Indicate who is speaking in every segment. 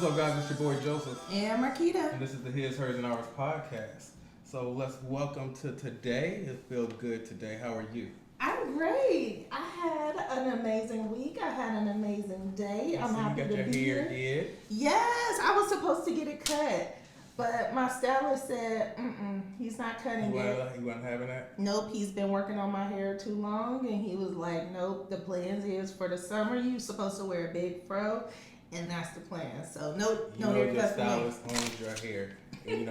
Speaker 1: What's up, guys? It's your boy Joseph,
Speaker 2: And Marquita.
Speaker 1: and this is the His, Hers, and Ours podcast. So let's welcome to today. It feels good today. How are you?
Speaker 2: I'm great. I had an amazing week. I had an amazing day. I'm
Speaker 1: So you
Speaker 2: happy
Speaker 1: got
Speaker 2: to
Speaker 1: your
Speaker 2: be
Speaker 1: hair
Speaker 2: here.
Speaker 1: did.
Speaker 2: Yes, I was supposed to get it cut, but my stylist said, he's not cutting it.
Speaker 1: You wasn't having that?
Speaker 2: Nope, he's been working on my hair too long, and he was like, nope, the plans is for the summer, you're supposed to wear a big fro, and that's the plan. So, nope,
Speaker 1: You
Speaker 2: no
Speaker 1: know your
Speaker 2: haircut for me.
Speaker 1: stylist owns your hair. And,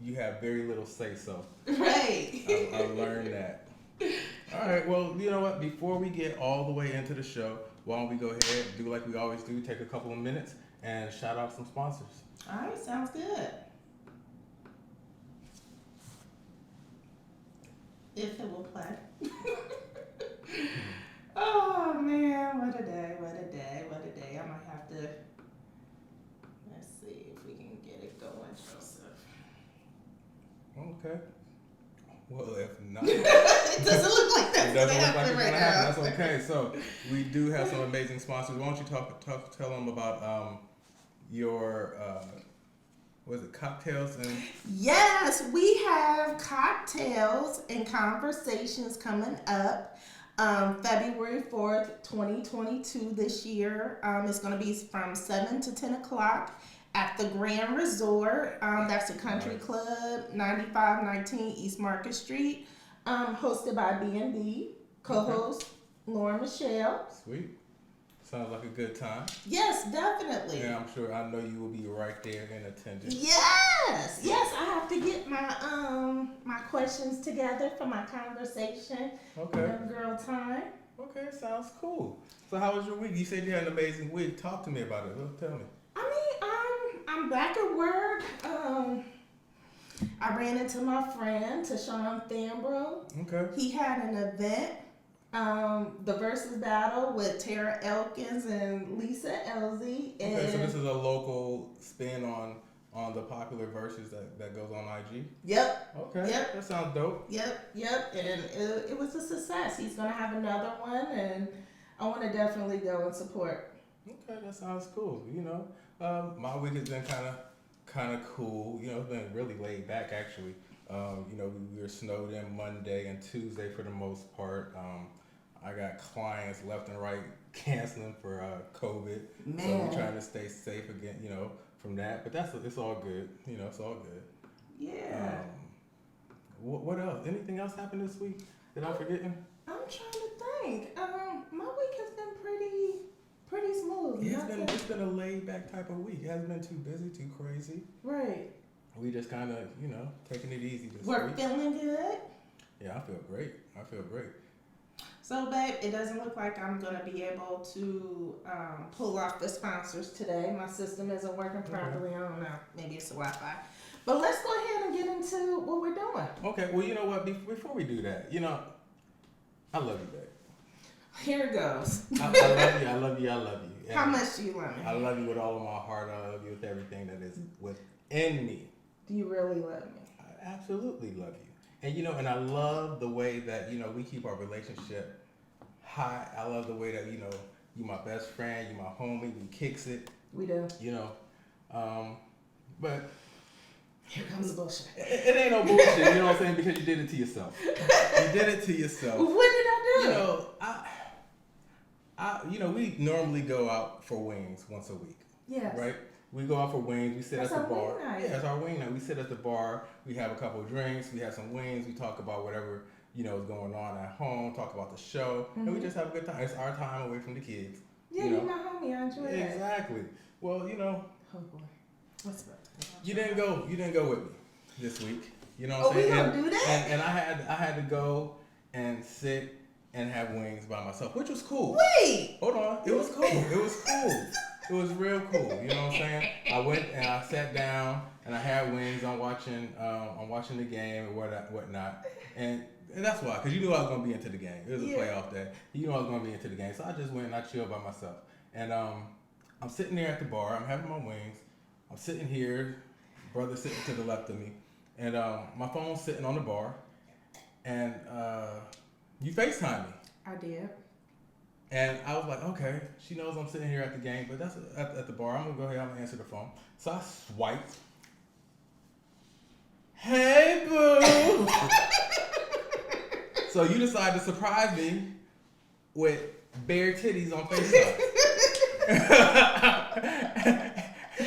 Speaker 1: you have very little say so.
Speaker 2: Right.
Speaker 1: I learned that. All right, well, you know what? Before we get all the way into the show, why don't we go ahead and do like we always do, take a couple of minutes and shout out some sponsors.
Speaker 2: All right, sounds good. If it will play. Oh man, what a day, what a day, what a day. I might have to, let's see if we can get it going, Joseph.
Speaker 1: Okay. Well, if not,
Speaker 2: It doesn't look like that's
Speaker 1: it
Speaker 2: gonna
Speaker 1: doesn't look like
Speaker 2: happen
Speaker 1: it's
Speaker 2: right
Speaker 1: gonna happen.
Speaker 2: now.
Speaker 1: That's okay. So we do have some amazing sponsors. Why don't you tell them about your was it cocktails and
Speaker 2: Yes, we have cocktails and conversations coming up. February 4th, 2022 this year. It's going to be from 7 to 10 o'clock at the Grand Resort. That's a country
Speaker 1: Nice.
Speaker 2: club, 9519 East Market Street, hosted by B&B, co-host Lauren Michelle.
Speaker 1: sweet? Sounds like a good time.
Speaker 2: Yes, definitely.
Speaker 1: Yeah, I'm sure. I know you will be right there in attendance.
Speaker 2: Yes, I have to get my my questions together for my conversation.
Speaker 1: Okay.
Speaker 2: Young girl time.
Speaker 1: Okay, sounds cool. So how was your week? You said you had an amazing week. Talk to me about it. Well, tell me.
Speaker 2: I mean, I'm back at work. I ran into my friend Tashawn Thambro.
Speaker 1: Okay.
Speaker 2: He had an event, the versus battle with Tara Elkins and Lisa Elzy. And
Speaker 1: Okay, so this is a local spin on the popular verses that goes on IG.
Speaker 2: Yep,
Speaker 1: Okay.
Speaker 2: Yep.
Speaker 1: That sounds dope.
Speaker 2: yep, and it was a success. He's gonna have another one, and I want to definitely go and support.
Speaker 1: Okay, that sounds cool. My week has been kind of cool. It's been really laid back actually. We were snowed in Monday and Tuesday for the most part. I got clients left and right canceling for COVID, so
Speaker 2: Man.
Speaker 1: we're trying to stay safe again. From that, but it's all good. It's all good.
Speaker 2: Yeah.
Speaker 1: What else? Anything else happened this week that I'm forgetting?
Speaker 2: I'm trying to think. My week has been pretty smooth.
Speaker 1: Yeah,
Speaker 2: Nothing-
Speaker 1: it's been a laid back type of week. It hasn't been too busy, too crazy.
Speaker 2: right.
Speaker 1: We just kind of, taking it easy this
Speaker 2: We're
Speaker 1: week.
Speaker 2: feeling good.
Speaker 1: Yeah, I feel great.
Speaker 2: So, babe, it doesn't look like I'm gonna be able to pull off the sponsors today. My system isn't working properly. I don't know. Maybe it's the Wi-Fi. But let's go ahead and get into what we're doing.
Speaker 1: Okay, well, you know what? Before we do that, I love you, babe.
Speaker 2: Here it goes.
Speaker 1: I love you. And
Speaker 2: How much do you love me?
Speaker 1: I love you with all of my heart. I love you with everything that is within me.
Speaker 2: Do you really love me?
Speaker 1: I absolutely love you. And I love the way that, we keep our relationship high. I love the way that, you my best friend, you my homie, we kicks it,
Speaker 2: We do.
Speaker 1: but
Speaker 2: Here comes the bullshit.
Speaker 1: it ain't no bullshit, you know what I'm saying? Because you did it to yourself. You did it to yourself.
Speaker 2: What did I do?
Speaker 1: We normally go out for wings once a week,
Speaker 2: Yes.
Speaker 1: right? We go out for wings. We sit
Speaker 2: That's
Speaker 1: at the
Speaker 2: our
Speaker 1: bar.
Speaker 2: wing night.
Speaker 1: Yeah, it's our wing night. We sit at the bar. We have a couple of drinks. We have some wings. We talk about whatever is going on at home. Talk about the show, and we just have a good time. It's our time away from the kids.
Speaker 2: Yeah, you're my homie. I enjoy that.
Speaker 1: Exactly. Well,
Speaker 2: Oh boy. What's up?
Speaker 1: you didn't go with me this week. You know what
Speaker 2: Oh,
Speaker 1: I'm
Speaker 2: we
Speaker 1: saying?
Speaker 2: gonna do that?
Speaker 1: And I had to go and sit and have wings by myself, which was cool.
Speaker 2: Wait.
Speaker 1: Hold on. It was cool. It was real cool. You know what I'm saying? I went and I sat down and I had wings. I'm watching the game and whatnot. And that's why, because you knew I was gonna be into the game. It was a playoff day. You knew I was gonna be into the game, so I just went and I chilled by myself. And I'm sitting there at the bar. I'm having my wings. I'm sitting here. Brother sitting to the left of me, and my phone's sitting on the bar. And you FaceTime me.
Speaker 2: I did.
Speaker 1: And I was like, okay, she knows I'm sitting here at the game, but that's at the bar. I'm gonna go ahead. I'm gonna answer the phone. So I swiped. Hey, boo. So you decide to surprise me with bare titties on FaceTime.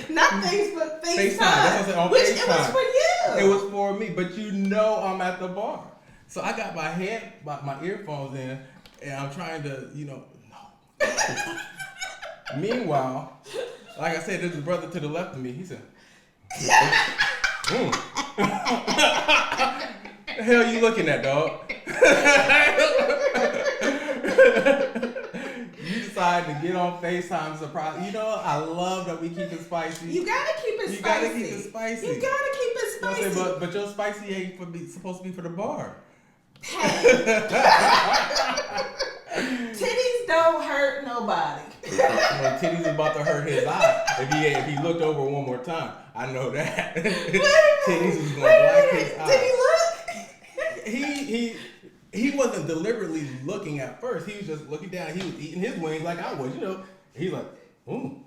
Speaker 2: Not Facebook, FaceTime.
Speaker 1: That's what I said, on
Speaker 2: Which
Speaker 1: FaceTime.
Speaker 2: it was for you.
Speaker 1: It was for me, but you know I'm at the bar. So I got my earphones in, and I'm trying to, no. Meanwhile, like I said, there's a brother to the left of me. He said, the hell you looking at, dog? You decide to get on FaceTime surprise. I love that we keep it spicy.
Speaker 2: You gotta keep it spicy. You gotta keep it spicy.
Speaker 1: But your spicy ain't supposed to be for the bar.
Speaker 2: Hey. Titties don't hurt nobody.
Speaker 1: Titties is about to hurt his eye if he looked over one more time. I know that. Titties is gonna black his eye.
Speaker 2: Did he look?
Speaker 1: He wasn't deliberately looking at first. He was just looking down. He was eating his wings like I was. He's like, ooh.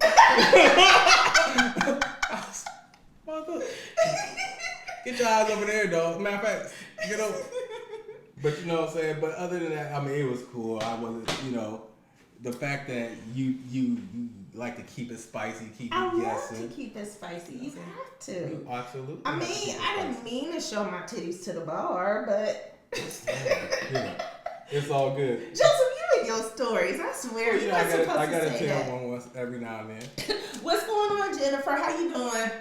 Speaker 1: Get your eyes over there, dog. Matter of fact, get over. But you know what I'm saying? But other than that, I mean, it was cool. I wasn't, the fact that you like to keep it spicy, keep it guessing.
Speaker 2: I love to keep it spicy. You have to.
Speaker 1: Absolutely.
Speaker 2: I mean, I didn't mean to show my titties to the bar, but...
Speaker 1: It's all good.
Speaker 2: Joseph, you and your stories. I swear, you're not supposed to say that.
Speaker 1: I gotta tell one once every now and then.
Speaker 2: What's going on, Jennifer? How you doing?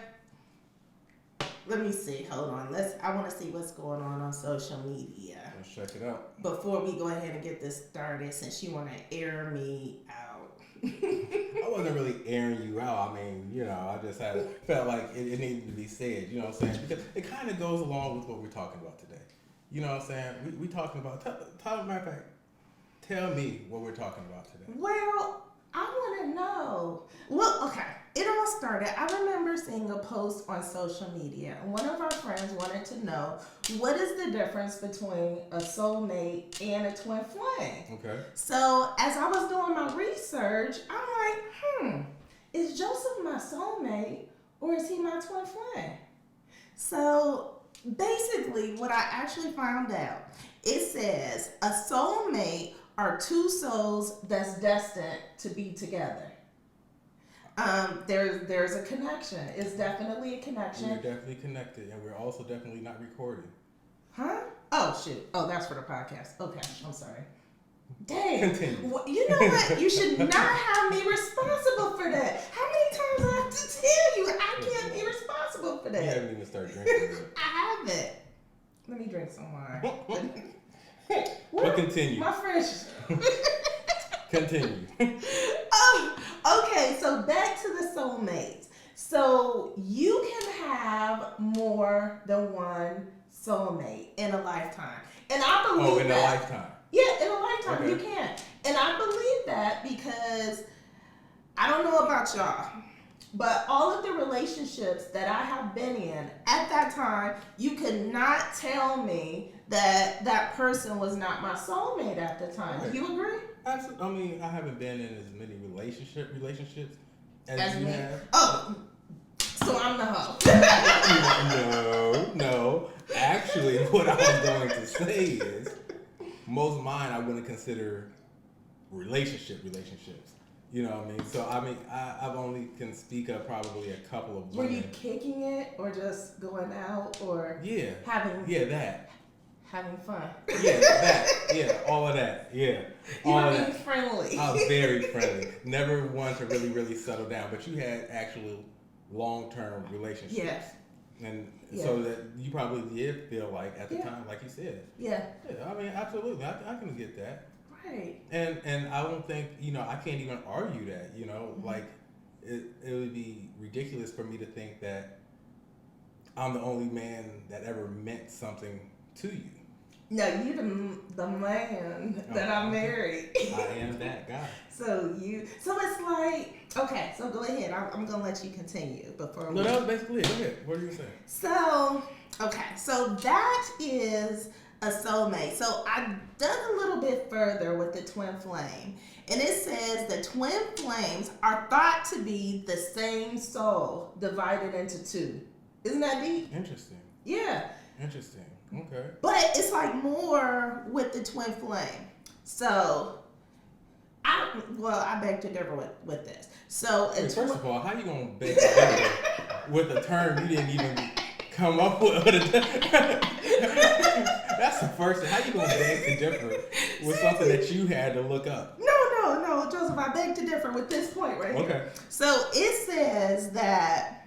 Speaker 2: Let me see. Hold on. I want to see what's going on social media.
Speaker 1: Let's check it out.
Speaker 2: Before we go ahead and get this started, since you want to air me out.
Speaker 1: I wasn't really airing you out. I mean, I just felt like it needed to be said. You know what I'm saying? Because it kind of goes along with what we're talking about today. You know what I'm saying? We talking about. Matter of fact, tell me what we're talking about today.
Speaker 2: Well, I want to know. Well, okay. It all started. I remember seeing a post on social media. One of our friends wanted to know what is the difference between a soulmate and a twin flame.
Speaker 1: Okay.
Speaker 2: So as I was doing my research, I'm like, is Joseph my soulmate or is he my twin flame? So basically, what I actually found out, it says a soulmate are two souls that's destined to be together. There's a connection. It's definitely a connection.
Speaker 1: We're definitely connected, and we're also definitely not recording.
Speaker 2: Huh? Oh, shoot. Oh, that's for the podcast. Okay, I'm sorry. Dang.
Speaker 1: Continue.
Speaker 2: Well, you know what? You should not have me responsible for that. How many times I have to tell you I can't be responsible for that?
Speaker 1: You haven't even started drinking yet.
Speaker 2: I haven't. Let me drink some wine.
Speaker 1: But continue.
Speaker 2: My French.
Speaker 1: Continue.
Speaker 2: Okay, so back to the soulmates. So you can have more than one soulmate in a lifetime. And I believe
Speaker 1: in a lifetime.
Speaker 2: Yeah, in a lifetime,
Speaker 1: okay.
Speaker 2: You can. And I believe that because I don't know about y'all, but all of the relationships that I have been in at that time, you could not tell me that person was not my soulmate at the time.
Speaker 1: Right.
Speaker 2: Do you agree?
Speaker 1: Absolutely. I mean, I haven't been in as many relationships as you have.
Speaker 2: Oh, so I'm the hoe.
Speaker 1: No. Actually, what I was going to say is, most of mine I wouldn't consider relationships. You know what I mean? So I mean, I've only can speak of probably a couple of women.
Speaker 2: Were you kicking it, or just going out, or having fun?
Speaker 1: All of that.
Speaker 2: You were being friendly.
Speaker 1: I was very friendly. Never one to really settle down, but you had actual long-term relationships.
Speaker 2: Yes.
Speaker 1: And so that you probably did feel like at the time, like you said.
Speaker 2: Yeah.
Speaker 1: Yeah, I mean, absolutely. I can get that.
Speaker 2: Right.
Speaker 1: And I don't think, I can't even argue that,
Speaker 2: Mm-hmm.
Speaker 1: like it would be ridiculous for me to think that I'm the only man that ever meant something to you.
Speaker 2: No, you're the man that I married.
Speaker 1: I am that guy.
Speaker 2: So it's like, okay, so go ahead. I'm going to let you continue before
Speaker 1: that was basically it. Go ahead. What are you saying?
Speaker 2: So, okay, so that is a soulmate. So I dug a little bit further with the twin flame. And it says the twin flames are thought to be the same soul divided into two. Isn't that deep?
Speaker 1: Interesting.
Speaker 2: Yeah.
Speaker 1: Interesting. Okay.
Speaker 2: But it's like more with the twin flame. So I beg to differ with this. So
Speaker 1: Wait, first of all, how you gonna beg to differ with a term you didn't even come up with? That's the first thing. How you gonna beg to differ with something that you had to look up?
Speaker 2: No, Joseph, I beg to differ with this point right here.
Speaker 1: Okay.
Speaker 2: So it says that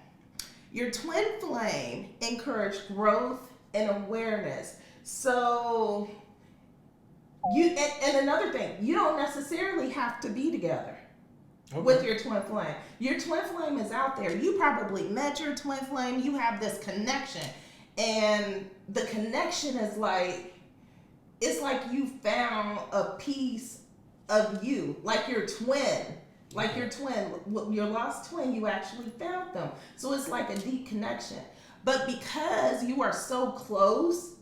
Speaker 2: your twin flame encourage growth and awareness. So and another thing, you don't necessarily have to be together. Okay. With your twin flame. Your twin flame is out there. You probably met your twin flame. You have this connection. And the connection is like, it's like you found a piece of you. Like your twin. Like your twin. Your lost twin, you actually found them. So it's like a deep connection. But because you are so close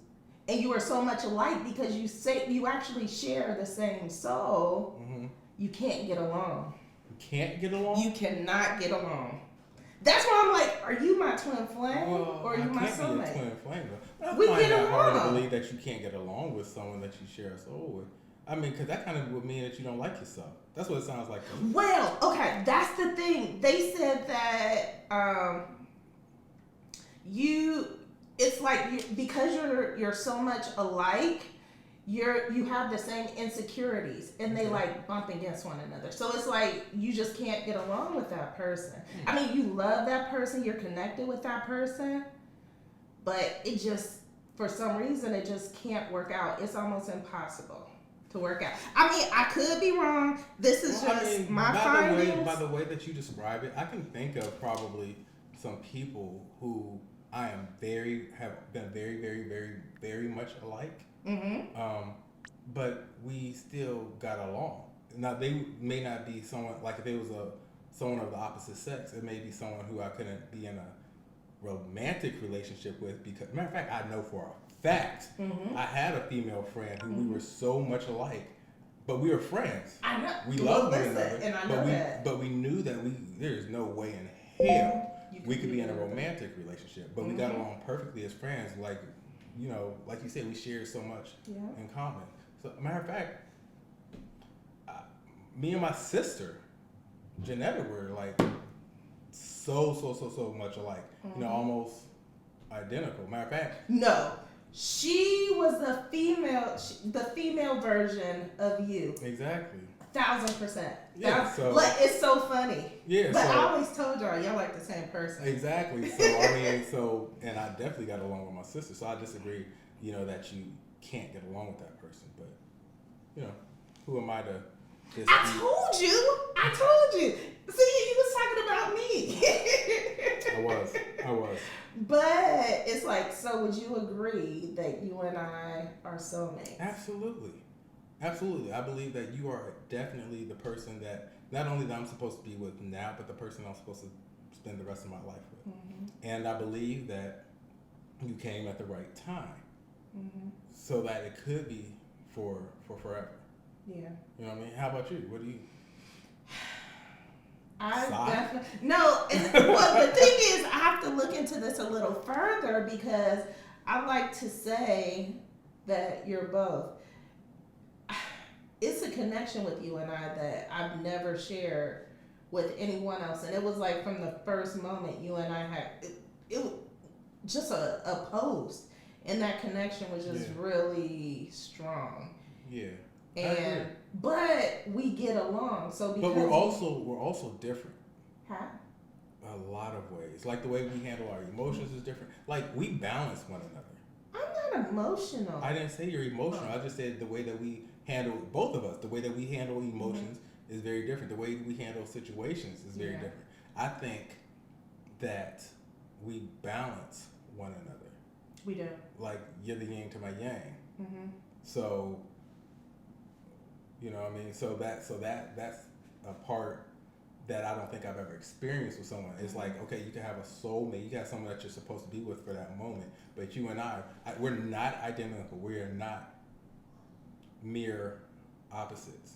Speaker 2: and you are so much alike, because you actually share the same soul, you can't get along.
Speaker 1: Can't get along?
Speaker 2: You cannot get along. That's why I'm like, are you my twin flame or are you my soulmate?
Speaker 1: I can't be a twin flame. But
Speaker 2: we
Speaker 1: I find
Speaker 2: get
Speaker 1: that
Speaker 2: along.
Speaker 1: hard to believe that you can't get along with someone that you share a soul with. I mean, because that kind of would mean that you don't like yourself. That's what it sounds like to me.
Speaker 2: Well, okay, that's the thing. They said that it's like because you're so much alike, you have the same insecurities and they like bump against one another. So it's like you just can't get along with that person. I mean, you love that person, you're connected with that person, but it just, for some reason, it just can't work out. It's almost impossible to work out. I mean, I could be wrong. This is my findings.
Speaker 1: By the way that you describe it, I can think of probably some people who have been very, very, very, very much alike. But we still got along. Now they may not be someone, like if it was someone of the opposite sex, it may be someone who I couldn't be in a romantic relationship with, because matter of fact, I know for a fact I had a female friend who we were so much alike, but we were friends.
Speaker 2: I know.
Speaker 1: We loved one another,
Speaker 2: and I know
Speaker 1: but we knew that there's no way in hell we could be in a romantic relationship, but we got along perfectly as friends. Like, you know, like you said, we shared so much in common. So, matter of fact, me and my sister, Janetta, were like so much alike. You know, almost identical. Matter of fact,
Speaker 2: no, she was the female version of you.
Speaker 1: Exactly.
Speaker 2: 1,000%.
Speaker 1: Yeah,
Speaker 2: like, it's so funny.
Speaker 1: Yeah,
Speaker 2: but I always told y'all like the same person.
Speaker 1: Exactly. So I mean, and I definitely got along with my sister. So I disagree, you know, that you can't get along with that person. But you know, who am I to?
Speaker 2: I told you. See, you was talking about me.
Speaker 1: I was.
Speaker 2: But it's like, so would you agree that you and I are soulmates?
Speaker 1: Absolutely. I believe that you are definitely the person that not only that I'm supposed to be with now, but the person I'm supposed to spend the rest of my life with. And I believe that you came at the right time, so that it could be for forever.
Speaker 2: Yeah.
Speaker 1: You know what I mean? How about you? What do you?
Speaker 2: I definitely no. Well, the thing is, I have to look into this a little further because I like to say that you're both. It's a connection with you and I that I've never shared with anyone else, and it was like from the first moment you and I had it was just a post, and that connection was just really strong.
Speaker 1: Yeah.
Speaker 2: But we get along, so because
Speaker 1: we're also different.
Speaker 2: How?
Speaker 1: A lot of ways. Like the way we handle our emotions is different. Like we balance one another.
Speaker 2: I'm not emotional.
Speaker 1: I didn't say you're emotional. I just said the way that we handle, both of us, the way that we handle emotions is very different. The way we handle situations is very different. I think that we balance one another.
Speaker 2: We do.
Speaker 1: Like you're the yin to my yang. So, you know what I mean? So that's a part that I don't think I've ever experienced with someone. It's like, okay, you can have a soulmate, you can have someone that you're supposed to be with for that moment, but you and we're not identical. We are not mere opposites,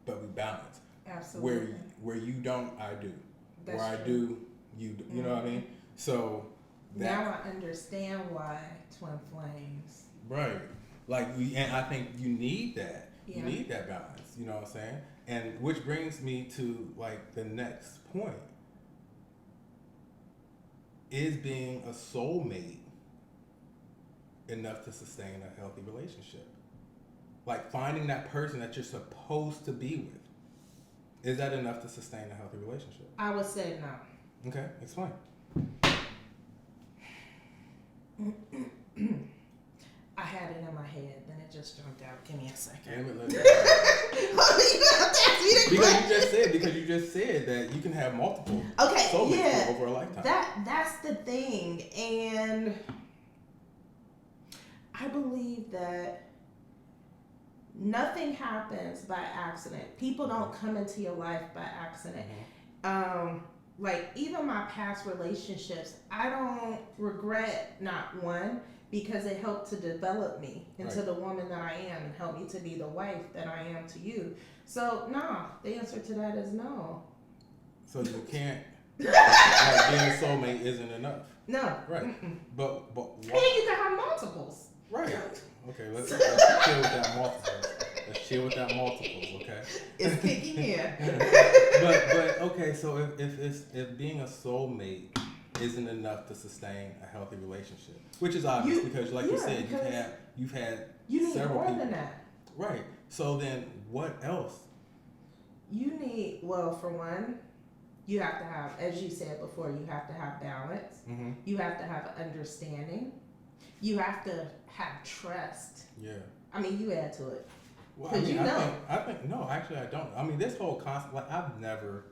Speaker 1: but we balance.
Speaker 2: Absolutely.
Speaker 1: Where you don't, I do.
Speaker 2: That's
Speaker 1: where I
Speaker 2: true.
Speaker 1: do, you do. You know what I mean? So
Speaker 2: Now I understand why twin flames.
Speaker 1: right, and I think you need that.
Speaker 2: Yeah.
Speaker 1: You need that balance. You know what I'm saying? And which brings me to like the next point: is being a soulmate enough to sustain a healthy relationship? Like finding that person that you're supposed to be with. Is that enough to sustain a healthy relationship?
Speaker 2: I would say no.
Speaker 1: Okay, explain.
Speaker 2: I had it in my head, then it just jumped out. Give me a second.
Speaker 1: Damn it, let me-
Speaker 2: You have to ask me the question.
Speaker 1: because you just said that you can have multiple
Speaker 2: Okay,
Speaker 1: soulmates
Speaker 2: yeah.
Speaker 1: over a lifetime.
Speaker 2: That's the thing, and I believe that nothing happens by accident. People don't come into your life by accident. Like even my past relationships, I don't regret not one because it helped to develop me into
Speaker 1: Right.
Speaker 2: the woman that I am and helped me to be the wife that I am to you. So no, the answer to that is no.
Speaker 1: So you can't like being a soulmate isn't enough.
Speaker 2: No.
Speaker 1: Right.
Speaker 2: Mm-mm.
Speaker 1: But
Speaker 2: And you can have multiples.
Speaker 1: right. Okay, let's chill with that multiples. Let's chill with that multiples, okay?
Speaker 2: It's kicking in.
Speaker 1: but okay, so if being a soulmate isn't enough to sustain a healthy relationship, which is obvious because like you
Speaker 2: yeah,
Speaker 1: said,
Speaker 2: because
Speaker 1: you've had
Speaker 2: You need
Speaker 1: several
Speaker 2: more
Speaker 1: people.
Speaker 2: than that.
Speaker 1: Right. So then what else?
Speaker 2: You need, well, for one, you have to have, as you said before, you have to have balance.
Speaker 1: Mm-hmm.
Speaker 2: You have to have understanding. You have to have trust.
Speaker 1: Yeah.
Speaker 2: I mean, you add to it.
Speaker 1: Well,
Speaker 2: 'Cause you know.
Speaker 1: I think no, actually I don't. I mean, this whole concept, like I've never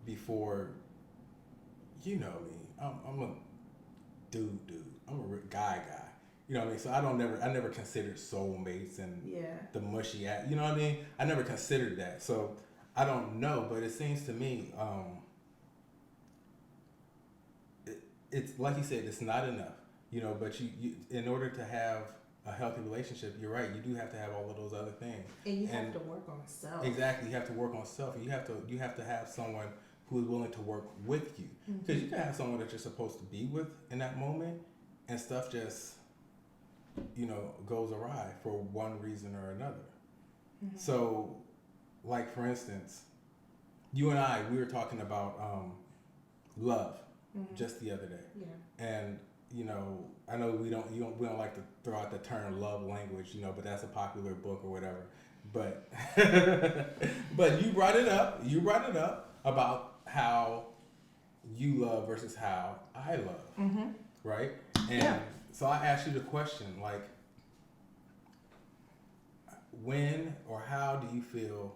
Speaker 1: before, you know me, I'm a dude. I'm a guy. You know what I mean? So I never considered soulmates and
Speaker 2: Yeah.
Speaker 1: the mushy act. You know what I mean? I never considered that. So I don't know, but it seems to me, it's like you said, it's not enough. You know, but you in order to have a healthy relationship, you're right. You do have to have all of those other things.
Speaker 2: And you have to work on self.
Speaker 1: Exactly, you have to work on self. You have to have someone who is willing to work with you, because you can have someone that you're supposed to be with in that moment, and stuff just goes awry for one reason or another. So, like for instance, you and I, we were talking about love just the other day, and I know we don't like to throw out the term love language, but that's a popular book or whatever. But but you brought it up. You brought it up about how you love versus how I love, right? And so I asked you the question, like, when or how do you feel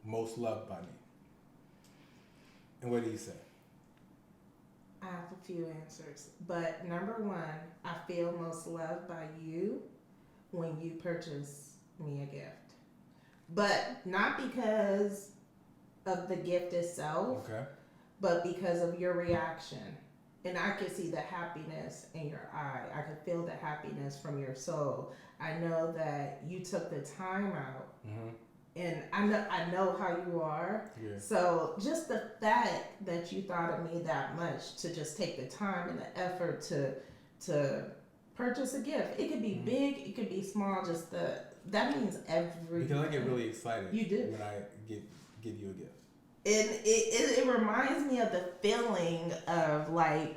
Speaker 1: most loved by me? And what do you say?
Speaker 2: I have a few answers. But number one, I feel most loved by you when you purchase me a gift. But not because of the gift itself,
Speaker 1: Okay.
Speaker 2: but because of your reaction. And I can see the happiness in your eye. I can feel the happiness from your soul. I know that you took the time out. And I know how you are.
Speaker 1: Yeah.
Speaker 2: So just the fact that you thought of me that much to just take the time and the effort to purchase a gift. It could be big, it could be small. Just that means everything.
Speaker 1: Because I get really excited.
Speaker 2: You do.
Speaker 1: When I give you a gift.
Speaker 2: And it reminds me of the feeling of like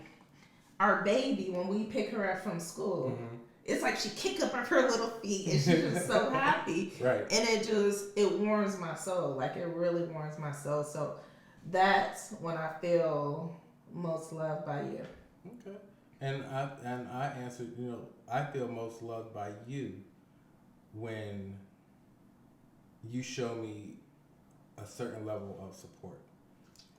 Speaker 2: our baby when we pick her up from school. It's like she kick up her little feet and she's just so happy.
Speaker 1: Right.
Speaker 2: And it warms my soul. Like it really warms my soul. So that's when I feel most loved by you.
Speaker 1: Okay. And I answered, I feel most loved by you when you show me a certain level of support.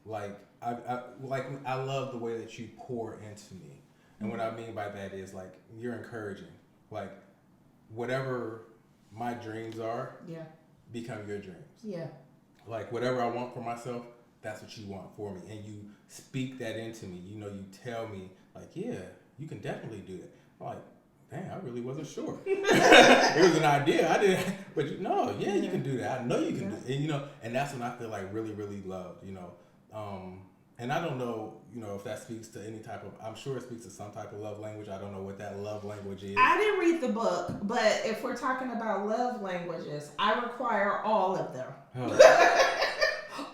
Speaker 1: Like I love the way that you pour into me. And what I mean by that is like you're encouraging. Like whatever my dreams are,
Speaker 2: Yeah.
Speaker 1: become your dreams.
Speaker 2: Yeah.
Speaker 1: Like whatever I want for myself, that's what you want for me, and you speak that into me. You know, you tell me like, yeah, you can definitely do it. I'm like, dang, I really wasn't sure. It was an idea. I didn't, but yeah, you can do that. I know you can do it. And and that's when I feel like really, really loved. And I don't know, if that speaks to any type of. I'm sure it speaks to some type of love language. I don't know what that love language is.
Speaker 2: I didn't read the book, but if we're talking about love languages, I require all of them.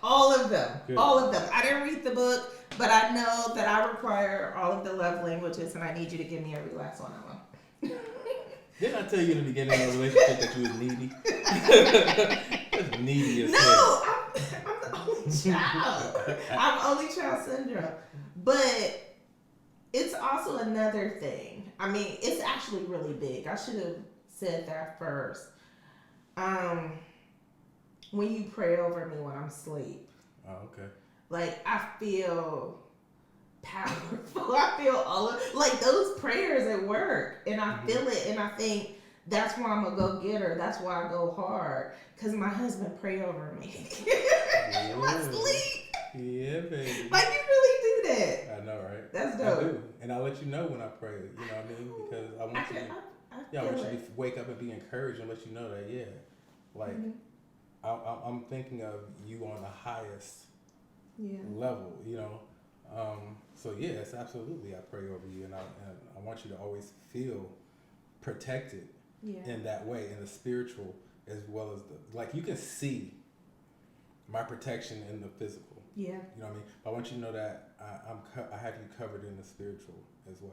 Speaker 2: All of them. Good. All of them. I didn't read the book, but I know that I require all of the love languages, and I need you to give me every last one of them.
Speaker 1: Didn't I tell you in the beginning of the relationship that you was needy? That's needy as
Speaker 2: hell. I'm the only child. I'm only child syndrome. But it's also another thing. I mean, it's actually really big. I should have said that first. When you pray over me when I'm asleep.
Speaker 1: Oh, okay.
Speaker 2: Like, I feel powerful. I feel all of, like, those prayers at work. And I feel it. And I think that's why I'm a go-getter. That's why I go hard. Because my husband pray over me.
Speaker 1: Yeah.
Speaker 2: When I sleep.
Speaker 1: Yeah, baby.
Speaker 2: Like, you really do that.
Speaker 1: I know, right?
Speaker 2: That's dope.
Speaker 1: I do. And I let you know when I pray. You know what I mean? Because I want you to wake up and be encouraged and let you know that, like, I'm thinking of you on the highest level, So yes, absolutely, I pray over you, and I want you to always feel protected in that way, in the spiritual as well as like you can see my protection in the physical.
Speaker 2: Yeah.
Speaker 1: You know what I mean? But I want you to know that I have you covered in the spiritual as well.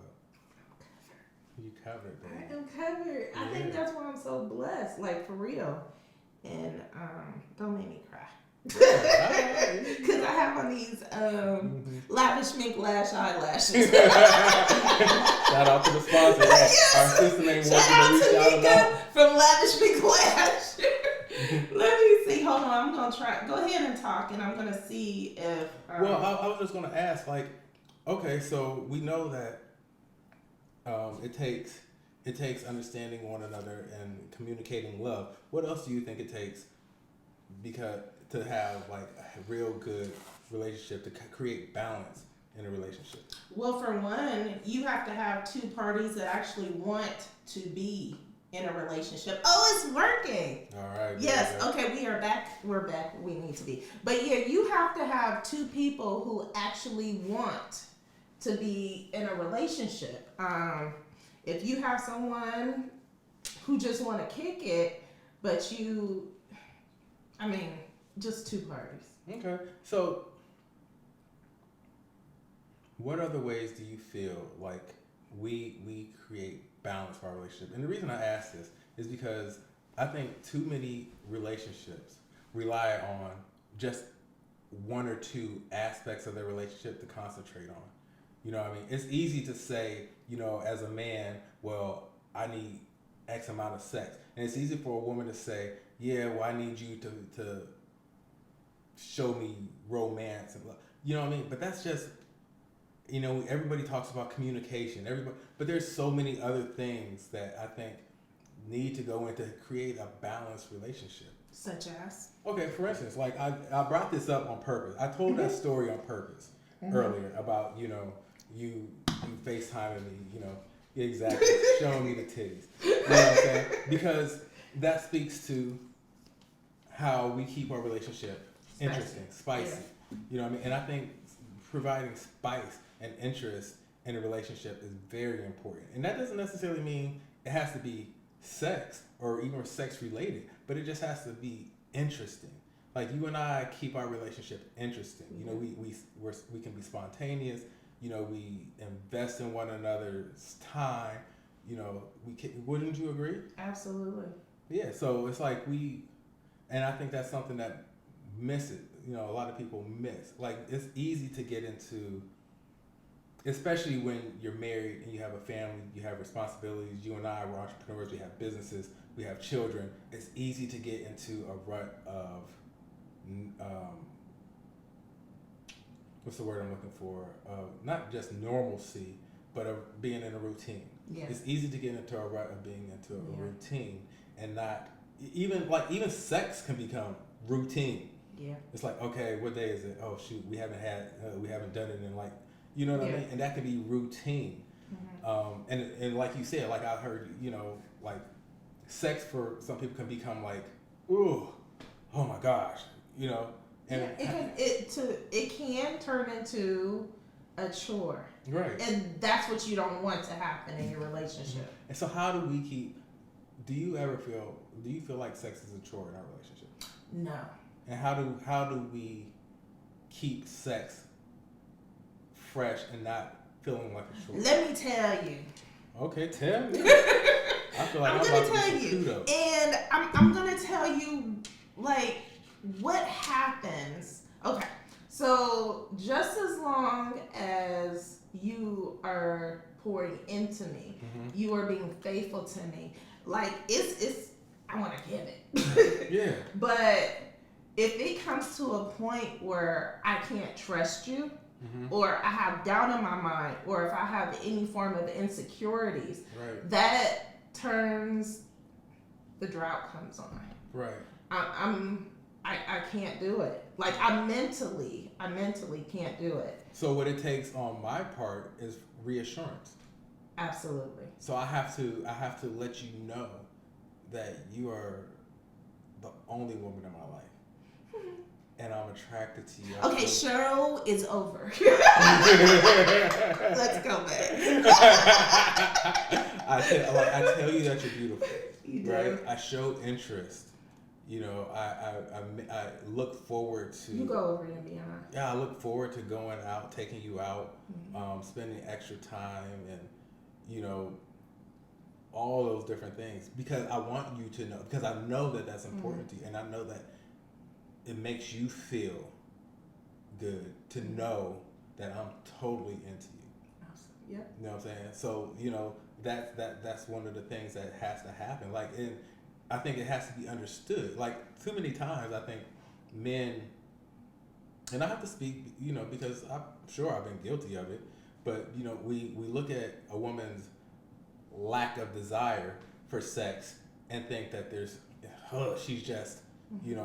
Speaker 1: You covered, baby.
Speaker 2: I am covered. I think that's why I'm so blessed, like for real. And don't make me cry. Because I have on these Lavish Mink Lash eyelashes.
Speaker 1: Shout out to the sponsor. Yes. Our sister name
Speaker 2: Shout out to Mika from Lavish Mink Lash. Let me see. Hold on. I'm going to try. Go ahead and talk, and I'm going to see if...
Speaker 1: well, I was just going to ask, like, okay, so we know that it takes understanding one another and communicating love. What else do you think it takes to have like a real good relationship, to create balance in a relationship?
Speaker 2: Well, for one, you have to have two parties that actually want to be in a relationship. Oh, it's working.
Speaker 1: All right.
Speaker 2: Yes. Yeah. Okay. We are back. We're back. We need to be. But yeah, you have to have two people who actually want to be in a relationship. If you have someone who just want to kick it, but just two parties.
Speaker 1: Okay. So, what other ways do you feel like we create balance for our relationship? And the reason I ask this is because I think too many relationships rely on just one or two aspects of their relationship to concentrate on. You know what I mean? It's easy to say, as a man, well, I need X amount of sex. And it's easy for a woman to say, yeah, well, I need you to show me romance and love. You know what I mean? But that's just, everybody talks about communication. But there's so many other things that I think need to go into create a balanced relationship.
Speaker 2: Such as?
Speaker 1: Okay, for instance, like I brought this up on purpose. I told that story on purpose earlier about, you FaceTiming me, exactly, showing me the titties. You know what I'm saying? Because that speaks to how we keep our relationship interesting, spicy. Yeah. You know what I mean? And I think providing spice and interest in a relationship is very important. And that doesn't necessarily mean it has to be sex or even sex related, but it just has to be interesting. Like you and I keep our relationship interesting. We can be spontaneous. We invest in one another's time. Wouldn't you agree?
Speaker 2: Absolutely.
Speaker 1: Yeah. So it's like and I think that's something that a lot of people miss. Like it's easy to get into, especially when you're married and you have a family, you have responsibilities. You and I were entrepreneurs. We have businesses. We have children. It's easy to get into a rut of what's the word I'm looking for? Not just normalcy, but of being in a routine.
Speaker 2: Yes.
Speaker 1: It's easy to get into a rut of being into a routine, and not even sex can become routine.
Speaker 2: Yeah.
Speaker 1: It's like, okay, what day is it? Oh shoot, we haven't done it in like, you know what I mean? And that can be routine. And like you said, like I heard, like sex for some people can become like, ooh, oh my gosh, and
Speaker 2: it can turn into a chore.
Speaker 1: Right.
Speaker 2: And that's what you don't want to happen in your relationship.
Speaker 1: And so how do you feel like sex is a chore in our relationship?
Speaker 2: No.
Speaker 1: And how do we keep sex fresh and not feeling like a chore?
Speaker 2: Let me tell you.
Speaker 1: Okay, tell me. I feel like I'm about to get some kudos.
Speaker 2: And I'm gonna tell you like what happens. Okay. So just as long as you are pouring into me, you are being faithful to me. Like it's I want to give it.
Speaker 1: Yeah.
Speaker 2: But if it comes to a point where I can't trust you, or I have doubt in my mind, or if I have any form of insecurities,
Speaker 1: right,
Speaker 2: that turns, the drought comes on.
Speaker 1: Right.
Speaker 2: I can't do it. Like I mentally can't do it.
Speaker 1: So what it takes on my part is reassurance.
Speaker 2: Absolutely.
Speaker 1: So I have to let you know that you are the only woman in my life. And I'm attracted to you.
Speaker 2: Okay, Cheryl is over. Let's go back.
Speaker 1: I tell you that you're beautiful.
Speaker 2: You do.
Speaker 1: Right? I show interest. I look forward to.
Speaker 2: You go over and beyond.
Speaker 1: Yeah, I look forward to going out, taking you out, spending extra time, and all those different things, because I want you to know, because I know that that's important to you, and I know that it makes you feel good to know that I'm totally into you.
Speaker 2: Awesome. Yep.
Speaker 1: You know what I'm saying? So that's one of the things that has to happen. Like, and I think it has to be understood. Like, too many times I think men, and I have to speak, because I'm sure I've been guilty of it, but we look at a woman's lack of desire for sex and think that she's just,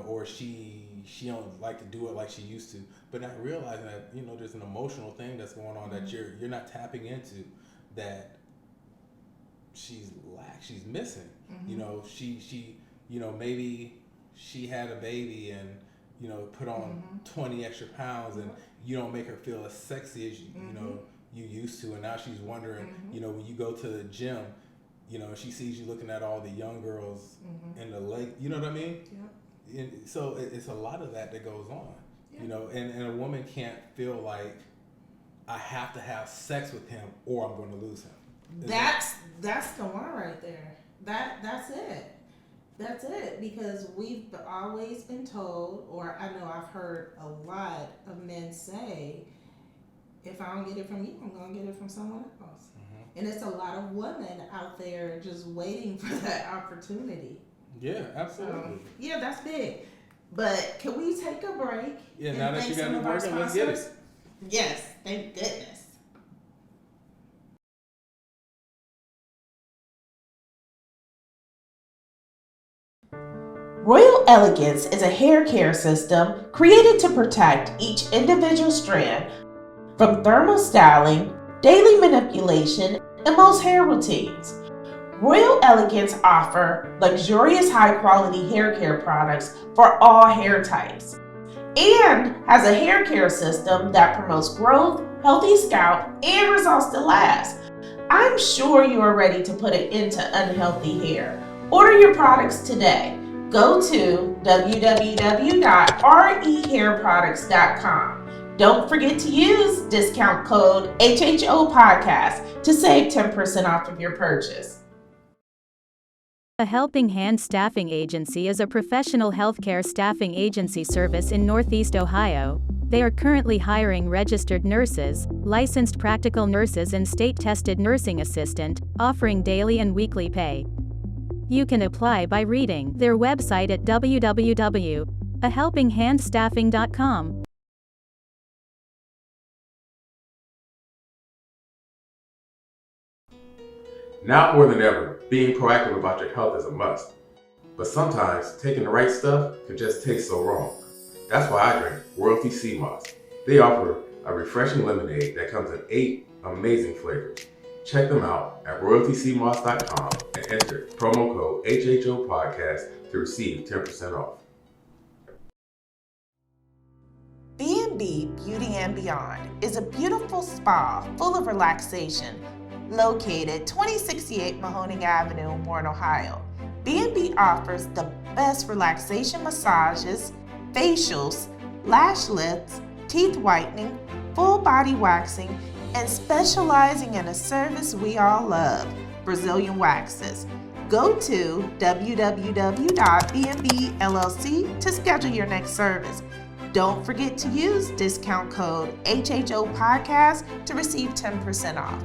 Speaker 1: or she don't like to do it like she used to, but not realizing that there's an emotional thing that's going on that you're not tapping into, that she's missing. She maybe she had a baby and put on 20 extra pounds, and you don't make her feel as sexy as you used to, and now she's wondering, when you go to the gym, she sees you looking at all the young girls in the lake, you know what I mean?
Speaker 2: Yeah.
Speaker 1: And so it's a lot of that goes on, and a woman can't feel like, I have to have sex with him or I'm going to lose him.
Speaker 2: That's the one right there. That's it. That's it, because we've always been told, or I know I've heard a lot of men say, if I don't get it from you, I'm going to get it from someone else. And it's a lot of women out there just waiting for that opportunity.
Speaker 1: Yeah, absolutely.
Speaker 2: Yeah, that's big. But can we take a break?
Speaker 1: Yeah, now that you got me working, let's get it.
Speaker 2: Yes, thank goodness. Royal Elegance is a hair care system created to protect each individual strand from thermal styling, daily manipulation, and most hair routines. Royal Elegance offer luxurious high-quality hair care products for all hair types, and has a hair care system that promotes growth, healthy scalp, and results that last. I'm sure you are ready to put an end to unhealthy hair. Order your products today. Go to www.rehairproducts.com. Don't forget to use discount code HHO Podcast to save 10% off of your purchase.
Speaker 3: A Helping Hand Staffing Agency is a professional healthcare staffing agency service in Northeast Ohio. They are currently hiring registered nurses, licensed practical nurses, and state-tested nursing assistant, offering daily and weekly pay. You can apply by reading their website at www.ahelpinghandstaffing.com.
Speaker 1: Now more than ever, being proactive about your health is a must. But sometimes taking the right stuff can just taste so wrong. That's why I drink Royalty Sea Moss. They offer a refreshing lemonade that comes in 8 amazing flavors. Check them out at royaltyseamoss.com and enter promo code HHO Podcast to receive 10% off.
Speaker 2: B&B Beauty and Beyond is a beautiful spa full of relaxation located 2068 Mahoning Avenue in Warren, Ohio. B&B offers the best relaxation massages, facials, lash lifts, teeth whitening, full body waxing, and specializing in a service we all love, Brazilian waxes. Go to www.bnbllc to schedule your next service. Don't forget to use discount code HHO Podcast to receive 10% off.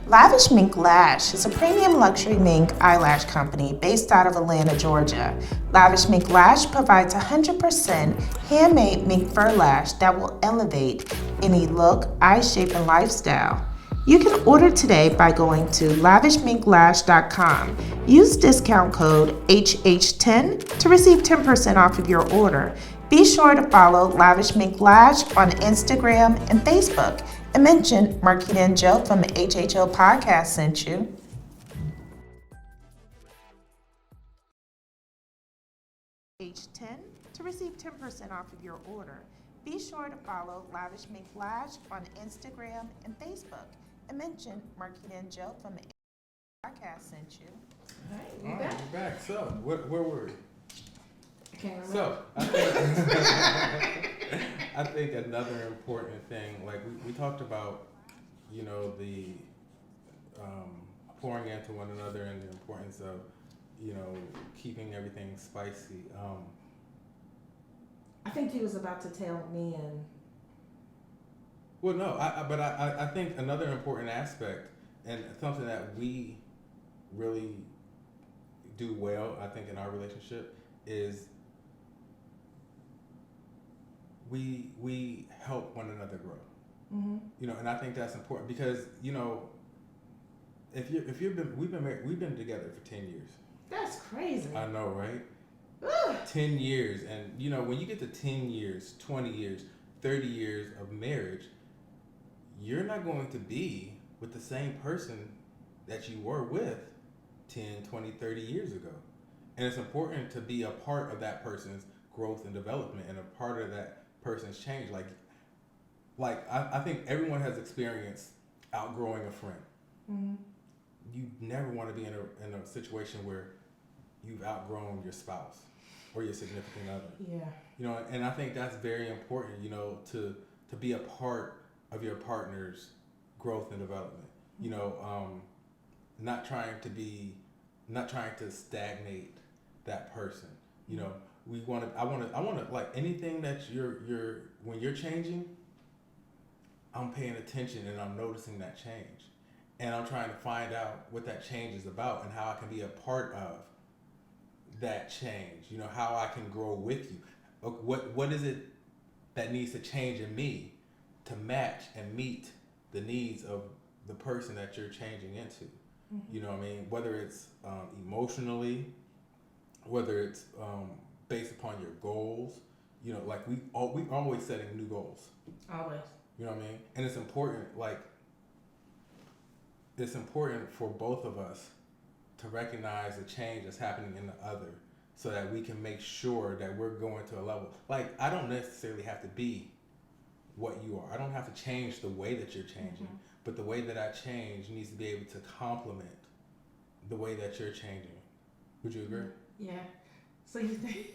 Speaker 2: Lavish Mink Lash is a premium luxury mink eyelash company based out of Atlanta, Georgia. Lavish Mink Lash provides 100% handmade mink fur lash that will elevate any look, eye shape, and lifestyle. You can order today by going to lavishminklash.com. Use discount code HH10 to receive 10% off of your order. Be sure to follow Lavish Mink Lash on Instagram and Facebook and mention Marquita and Joe from the HHO Podcast sent you. H10 to receive 10% off of your order. Be sure to follow Lavish Mink Lash on Instagram and Facebook and mention Marquita and Joe from the podcast sent you.
Speaker 1: All right, we're back. So, where were we?
Speaker 2: Can't remember.
Speaker 1: So, I think another important thing, like we talked about, you know, the pouring into one another and the importance of, you know, keeping everything spicy.
Speaker 2: I think he was about to tell me and.
Speaker 1: Well, no, I think another important aspect and something that we really do well, I think, in our relationship is we help one another grow.
Speaker 2: Mm-hmm.
Speaker 1: You know, and I think that's important because, you know, we've been together for 10 years.
Speaker 2: That's crazy.
Speaker 1: I know, right?
Speaker 2: Ugh.
Speaker 1: 10 years, and you know, when you get to 10 years, 20 years, 30 years of marriage, you're not going to be with the same person that you were with 10, 20, 30 years ago. And it's important to be a part of that person's growth and development and a part of that person's change. I think everyone has experienced outgrowing a friend.
Speaker 2: Mm-hmm.
Speaker 1: You never want to be in a situation where you've outgrown your spouse or your significant other.
Speaker 2: Yeah.
Speaker 1: You know, and I think that's very important, you know, to be a part of your partner's growth and development. You know, not trying to stagnate that person. You know, I want to like anything that when you're changing, I'm paying attention and I'm noticing that change. And I'm trying to find out what that change is about and how I can be a part of that change. You know, how I can grow with you. What is it that needs to change in me to match and meet the needs of the person that you're changing into? Mm-hmm. You know what I mean? Whether it's emotionally, whether it's based upon your goals. You know, like we always setting new goals.
Speaker 2: Always.
Speaker 1: You know what I mean? And it's important, it's important for both of us to recognize the change that's happening in the other so that we can make sure that we're going to a level. Like, I don't necessarily have to be what you are. I don't have to change the way that you're changing, mm-hmm. but the way that I change needs to be able to complement the way that you're changing. Would you agree?
Speaker 2: Yeah. So you think,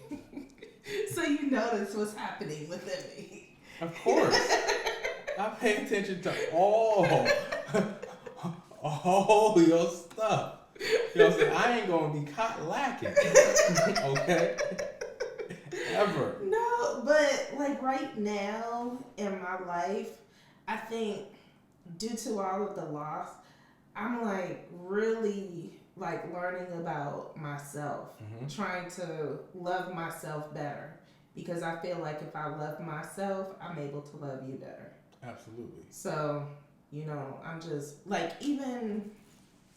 Speaker 2: so you notice what's happening within me.
Speaker 1: Of course. I pay attention to all your stuff. You know what I'm saying? I ain't gonna be caught lacking. Okay? Ever.
Speaker 2: No, but like right now in my life, I think due to all of the loss, I'm like really like learning about myself, mm-hmm. trying to love myself better. Because I feel like if I love myself, I'm able to love you better.
Speaker 1: Absolutely.
Speaker 2: So, you know, I'm just like, even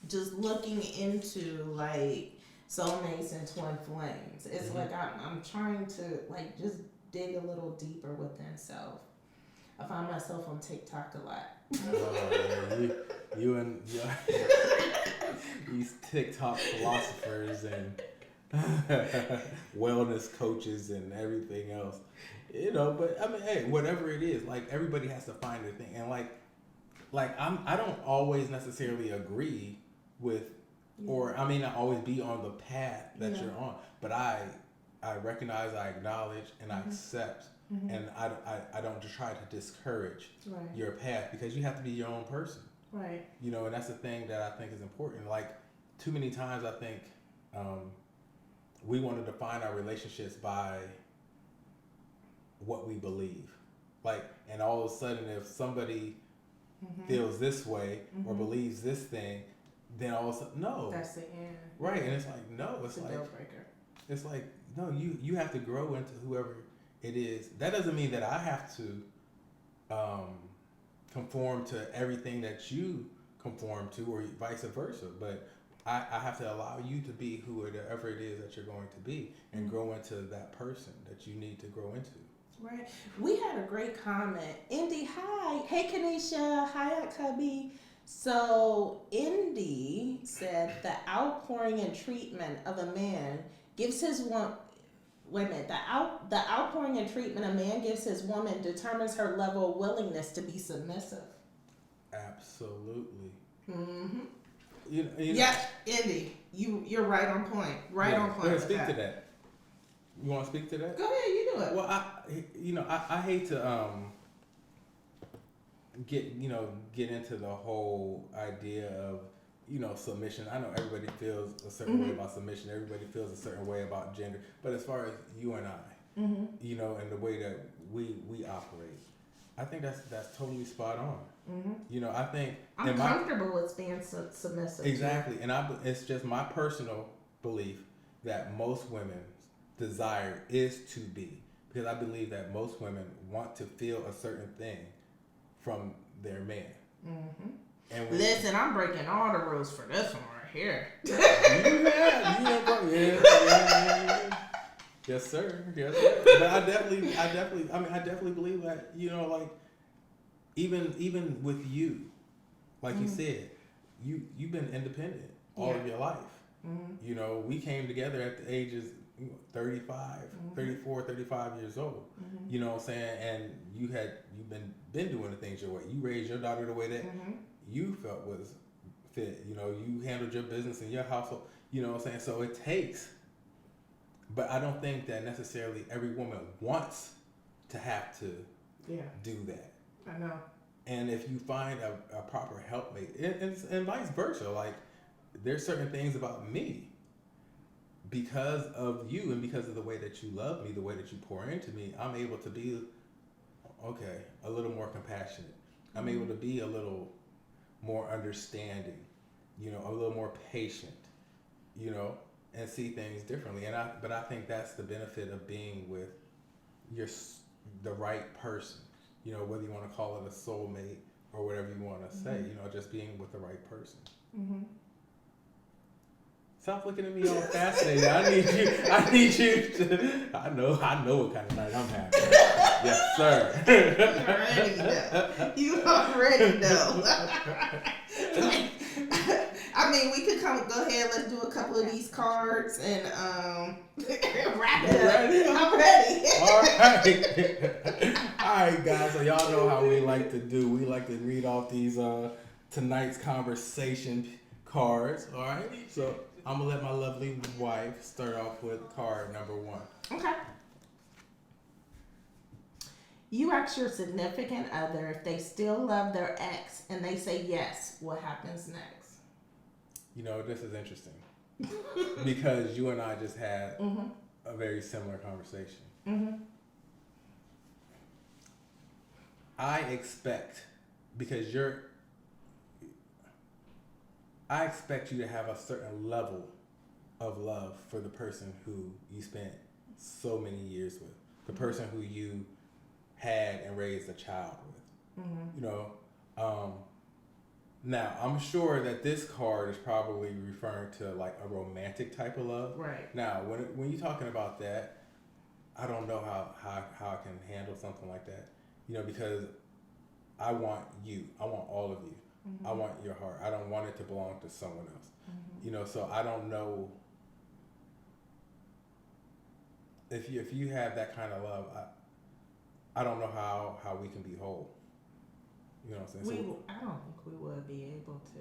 Speaker 2: just looking into like soulmates and twin flames. It's
Speaker 1: Mhm.
Speaker 2: like I'm trying to like just dig a little deeper within self. I find myself on TikTok a lot.
Speaker 1: Yeah, you and these TikTok philosophers and wellness coaches and everything else, But I mean, hey, whatever it is, like everybody has to find their thing, and I don't always necessarily agree with, or I may not always be on the path that
Speaker 2: Yeah.
Speaker 1: you're on, but I recognize, I acknowledge, and I accept, and I don't just try to discourage
Speaker 2: Right.
Speaker 1: your path, because you have to be your own person,
Speaker 2: Right.
Speaker 1: and that's the thing that I think is important. Like, too many times I think we want to define our relationships by what we believe, like, and all of a sudden if somebody feels this way or believes this thing, then all of a sudden, no,
Speaker 2: That's the end.
Speaker 1: right, and it's like, no,
Speaker 2: It's
Speaker 1: it's
Speaker 2: a
Speaker 1: like,
Speaker 2: deal breaker.
Speaker 1: it's like, no, you have to grow into whoever it is. That doesn't mean that I have to conform to everything that you conform to, or vice versa, but I have to allow you to be whoever it is that you're going to be, and grow into that person that you need to grow into.
Speaker 2: Right. We had a great comment. Indy, hi. Hey, Kanisha. Hi, at Cubby. So, Indy said the outpouring and treatment of a man gives his one. Wait a minute. The outpouring and treatment a man gives his woman determines her level of willingness to be submissive.
Speaker 1: Absolutely.
Speaker 2: Mm-hmm.
Speaker 1: You know,
Speaker 2: Yeah, Indy, you're right on point. Right on point.
Speaker 1: Go ahead,
Speaker 2: with
Speaker 1: speak
Speaker 2: that.
Speaker 1: to that. You want to speak to that?
Speaker 2: Go ahead, you do it.
Speaker 1: Well, I hate to get into the whole idea of submission. I know everybody feels a certain way about submission. Everybody feels a certain way about gender. But as far as you and I, and the way that we operate, I think that's totally spot on. I think
Speaker 2: I'm comfortable with being submissive.
Speaker 1: Exactly, and it's just my personal belief that most women's desire is to be, because I believe that most women want to feel a certain thing from their man. And
Speaker 2: Listen, I'm breaking all the rules for this one right here.
Speaker 1: Yes, sir. Yes, sir. But I definitely believe that, even with you, like you said, you've been independent all of your life. We came together at the ages 35, 34, 35 years old. You know what I'm saying? And you've been doing the things your way. You raised your daughter the way that you felt was fit. You handled your business in your household. You know what I'm saying? So it takes, but I don't think that necessarily every woman wants to have to do that.
Speaker 2: I know.
Speaker 1: And if you find a proper helpmate, and vice versa, like, there's certain things about me, because of you and because of the way that you love me, the way that you pour into me, I'm able to be, a little more compassionate. I'm able to be a little more understanding, a little more patient, and see things differently. But I think that's the benefit of being with the right person, whether you want to call it a soulmate or whatever you want to say, just being with the right person. Stop looking at me all fascinated. I need you to, I know what kind of night I'm having. Yes, sir.
Speaker 2: You already know. I mean, we could go ahead, let's do a couple of these cards and wrap it up. I'm ready.
Speaker 1: All right. All right, guys. So y'all know how we like to do. We like to read off these tonight's conversation cards. All right. So I'm gonna let my lovely wife start off with card number 1.
Speaker 2: Okay. You ask your significant other if they still love their ex and they say yes, what happens next?
Speaker 1: This is interesting because you and I just had a very similar conversation. I expect, because I expect you to have a certain level of love for the person who you spent so many years with, the person who you had and raised a child with. Now, I'm sure that this card is probably referring to like a romantic type of love.
Speaker 2: Right.
Speaker 1: Now, when you're talking about that, I don't know how I can handle something like that. Because I want you. I want all of you.
Speaker 2: Mm-hmm.
Speaker 1: I want your heart. I don't want it to belong to someone else.
Speaker 2: Mm-hmm.
Speaker 1: So I don't know if you have that kind of love. I don't know how we can be whole. You know what I'm saying?
Speaker 2: I don't think we would be able to.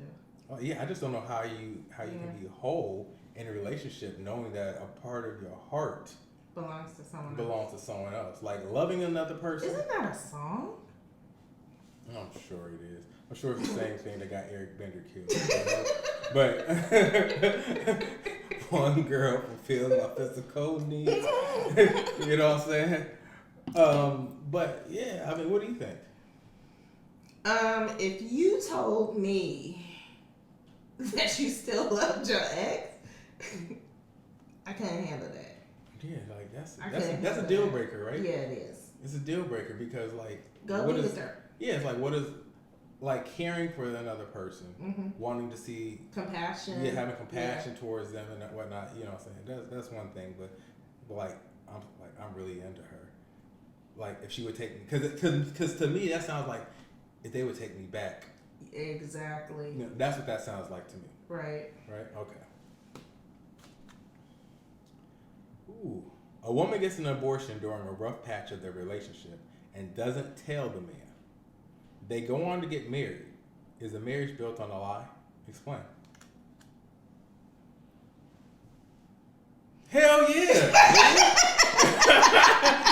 Speaker 1: Yeah, I just don't know how you can be whole in a relationship knowing that a part of your heart
Speaker 2: Belongs to someone else.
Speaker 1: belongs to someone else. Like loving another person.
Speaker 2: Isn't that a song?
Speaker 1: I'm sure it is. I'm sure it's the same thing that got Eric Bender killed. But one girl fulfills my physical needs. You know what I'm saying? But yeah, I mean, what do you think?
Speaker 2: If you told me that you still loved your ex, I can't handle that.
Speaker 1: Yeah, like that's a deal breaker, right?
Speaker 2: Yeah, it is.
Speaker 1: It's a deal breaker because like
Speaker 2: Go be with her.
Speaker 1: Yeah, it's like what is like caring for another person,
Speaker 2: Mm-hmm.
Speaker 1: wanting to see
Speaker 2: Compassion.
Speaker 1: yeah, having compassion towards them and whatnot. You know what I'm saying? That's one thing, but like I'm really into her. Like if she would take me, because to me that sounds like if they would take me back.
Speaker 2: Exactly.
Speaker 1: That's what that sounds like to me.
Speaker 2: Right.
Speaker 1: Right? Okay. Ooh. A woman gets an abortion during a rough patch of their relationship and doesn't tell the man. They go on to get married. Is the marriage built on a lie? Explain. Hell yeah!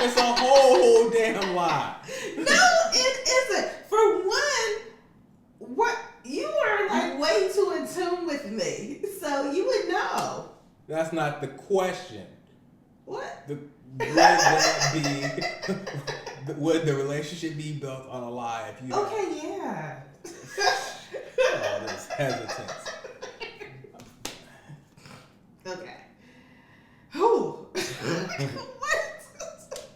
Speaker 1: It's a whole damn lie.
Speaker 2: No, it isn't. For one, what you are like way too in tune with me, so you would know.
Speaker 1: That's not the question.
Speaker 2: What?
Speaker 1: Would the relationship be built on a lie if you?
Speaker 2: Okay, yeah.
Speaker 1: All this hesitance.
Speaker 2: Okay. Who? What?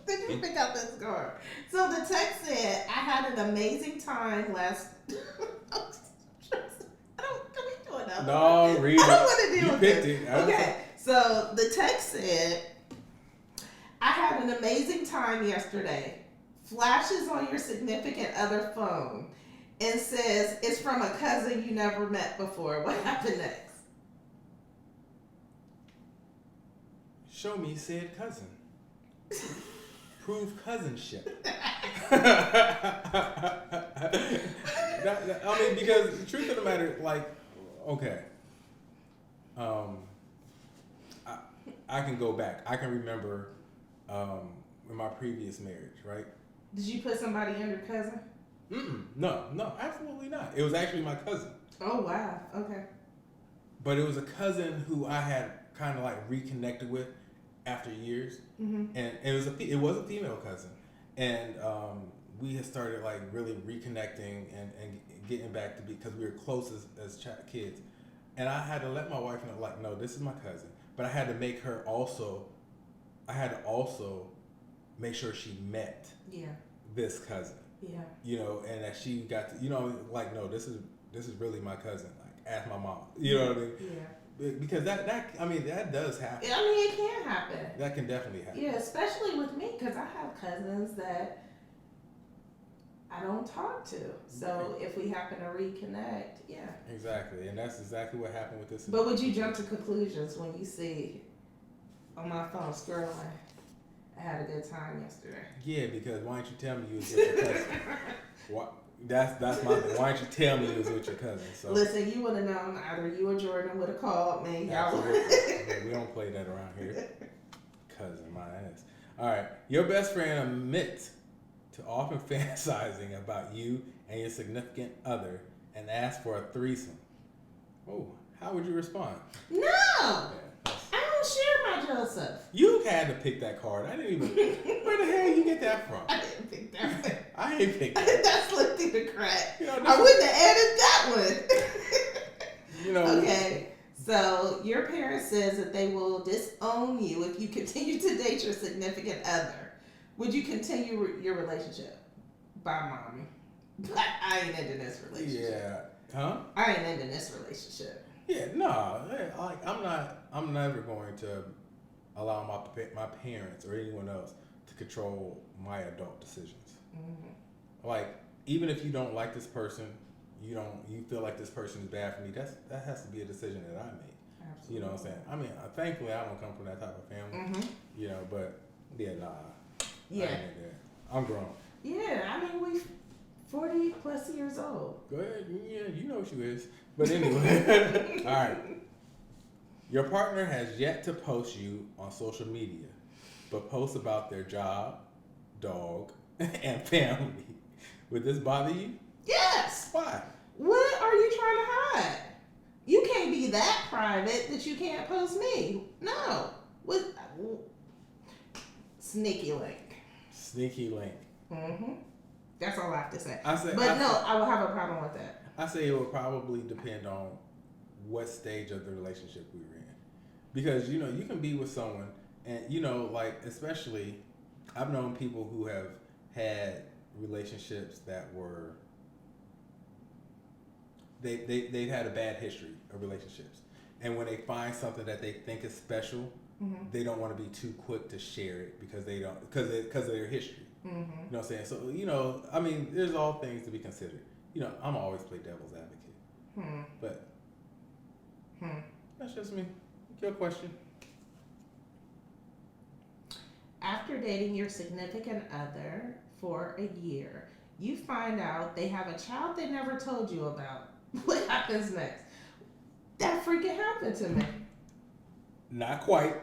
Speaker 2: Did you pick up this card? So the text said, "I had an amazing time last." Can we do another?
Speaker 1: No, read it.
Speaker 2: I don't want to deal
Speaker 1: You
Speaker 2: with
Speaker 1: picked
Speaker 2: this.
Speaker 1: it.
Speaker 2: Okay. So the text said, "I had an amazing time yesterday." Flashes on your significant other phone and says it's from a cousin you never met before. What happened next?
Speaker 1: Show me said cousin. Prove cousinship. I mean, because the truth of the matter, like, okay, I can go back. I can remember in my previous marriage, right?
Speaker 2: Did you put somebody under cousin?
Speaker 1: No, absolutely not. It was actually my cousin.
Speaker 2: Oh, wow. Okay.
Speaker 1: But it was a cousin who I had kind of like reconnected with after years,
Speaker 2: Mm-hmm.
Speaker 1: and it was a female cousin, and we had started like really reconnecting and getting back to be because we were close as kids, and I had to let my wife know like, no, this is my cousin, but I had to make her also. I had to also make sure she met this cousin.
Speaker 2: Yeah.
Speaker 1: And that she got to, like, no, this is really my cousin. Like, ask my mom. You know what I mean?
Speaker 2: Yeah.
Speaker 1: Because that does happen.
Speaker 2: I mean, it can happen.
Speaker 1: That can definitely happen.
Speaker 2: Yeah, especially with me because I have cousins that I don't talk to. So if we happen to reconnect, yeah.
Speaker 1: Exactly, and that's exactly what happened with this.
Speaker 2: But would you jump to conclusions when you see on my phone scrolling, I had a good time yesterday?
Speaker 1: Yeah, because why don't you tell me you was with your cousin? That's my thing. Why don't you tell me you was with your cousin? So
Speaker 2: Listen, you would have known either you or Jordan would have called me.
Speaker 1: absolutely. We don't play that around here. Cousin, my ass. All right, your best friend admits to often fantasizing about you and your significant other and asks for a threesome. Oh, how would you respond?
Speaker 2: No!
Speaker 1: Yeah,
Speaker 2: I don't share my Joseph.
Speaker 1: you had to pick that card. I didn't even. Where the hell you get that from?
Speaker 2: I didn't pick that one.
Speaker 1: I ain't picked that.
Speaker 2: That slipped through the crack.
Speaker 1: You know,
Speaker 2: I wouldn't have added that one. Okay. So your parent says that they will disown you if you continue to date your significant other. Would you continue your relationship? Bye, mommy. But I ain't into this relationship.
Speaker 1: Huh?
Speaker 2: I ain't ending this relationship.
Speaker 1: Yeah, no. Like I'm never going to allow my parents or anyone else to control my adult decisions.
Speaker 2: Mm-hmm.
Speaker 1: Like, even if you don't like this person, you feel like this person is bad for me. That has to be a decision that I make.
Speaker 2: Absolutely.
Speaker 1: You know what I'm saying? I mean, thankfully I don't come from that type of family.
Speaker 2: Mm-hmm.
Speaker 1: You know, but yeah, nah.
Speaker 2: Yeah.
Speaker 1: I ain't there. I'm grown.
Speaker 2: Yeah, I mean, we 40 plus years old.
Speaker 1: Go ahead. Yeah, you know what you is. But anyway, all right. Your partner has yet to post you on social media, but posts about their job, dog, and family. Would this bother you?
Speaker 2: Yes.
Speaker 1: Why?
Speaker 2: What are you trying to hide? You can't be that private that you can't post me. No. What? Sneaky link.
Speaker 1: Sneaky link.
Speaker 2: Mm-hmm. That's all I have to say.
Speaker 1: I
Speaker 2: will have a problem with that.
Speaker 1: I say it would probably depend on what stage of the relationship we were in. Because, you can be with someone and, like, especially, I've known people who have had relationships that were, they've had a bad history of relationships. And when they find something that they think is special,
Speaker 2: Mm-hmm.
Speaker 1: they don't want to be too quick to share it because of their history.
Speaker 2: Mm-hmm.
Speaker 1: You know what I'm saying? So, I mean, there's all things to be considered. I'm always play devil's advocate. But that's just me. Your question.
Speaker 2: After dating your significant other for a year, you find out they have a child they never told you about. What happens next? That freaking happened to me.
Speaker 1: Not quite.